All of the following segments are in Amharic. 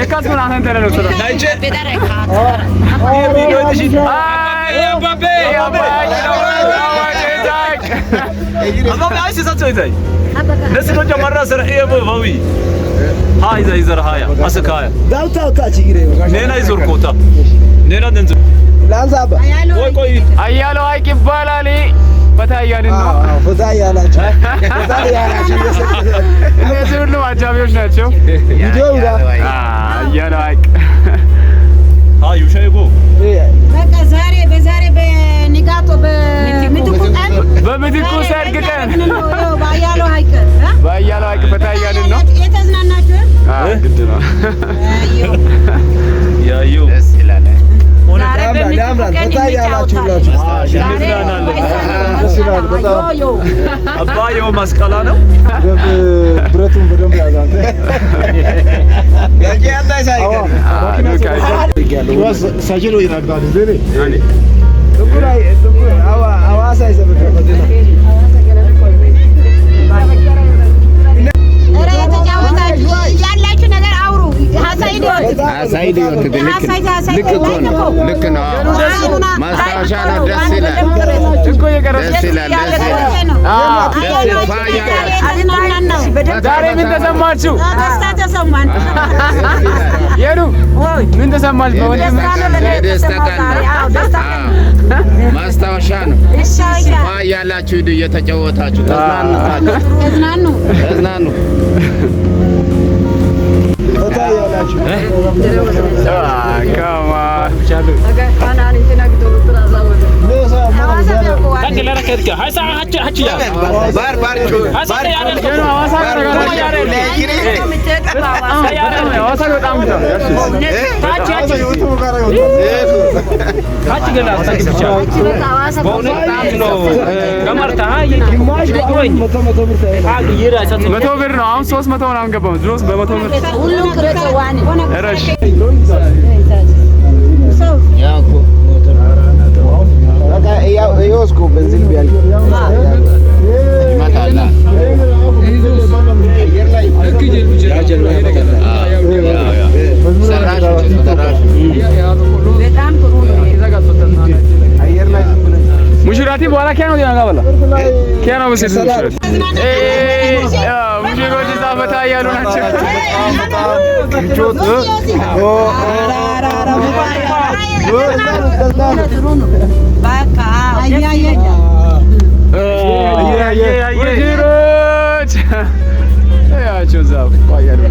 Ekas kun ahan tele nutra. Naiche. Ay, Mbappe. Mbappe ay siz atıyorday. Nasıl hocam marra sıra bu bavi. Hay zayzar haya. Asıkaya. Davta çigire. Nena izor kota. Nena denzo. Lanzaba. Koy koy. Ayalo ay kibalali. በታያልን ነው በታያላችሁ በታያላችሁ እነዚህ ሁሉ አጃቢዎች ናቸው። ቪዲዮ ይዳ አያለው አይቅ አዩ ሸይጎ በቃ ዛሬ በንጋቶ በምትኩ ሰርግ ቀን ባያለው አይቅ ባያለው አይቅ በታያልን ነው የተዝናናችሁ ግድ ነው ያዩ ደስ ይላል። ያምራል በታያላችሁ ብላችሁ አባየው መስቀላ ነው ብረቱን በደንብ ያዛንተ ያንተ ሳይቀር ሳጅሮ ይራጋል ዘኔ አኔ ጥቁራይ አዋሳ ይዘበከ ያላችሁ ነገር አውሩ። አሳይድ ልክ ነው። ማስታወሻ ነው። ደስ ይላል እኮ የቀረሰ ደስ ይላል። ዛሬ ምን ተሰማችሁ? ደስታ ተሰማን። የሉ ምን ተሰማች? በወንድም ደስታ ቀን ማስታወሻ ነው። ያላችሁ ሂዱ እየተጫወታችሁ ተዝናኑ። በታያላችሁ ካማ መቶ ብር ነው አሁን 300 ምናምን ገባው ድሮስ በመቶ ብር ሁሉም ከረዋኒ እረሽ ያኮ በቃ ይወስኩ በንዚል ቢያል ይመጣላ ሙሽራቲ በኋላ ከነው ያጋበላ ከነው በሰስ ሙሽሮች እዛ ፈታ እያሉ ናቸው። ሙሽሮች ያቸው እዛ ቆያሉ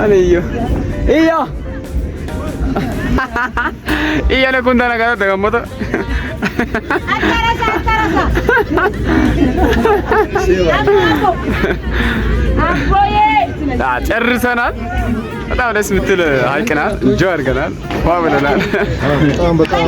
አለዩ ኢያ ኢያ ለኩንዳና ጋር ተቀመጠ ጨርሰናል። በጣም ደስ የምትል ሀይቅ ናት። እንጆ አድርገናል። ዋ ብለናል። በጣም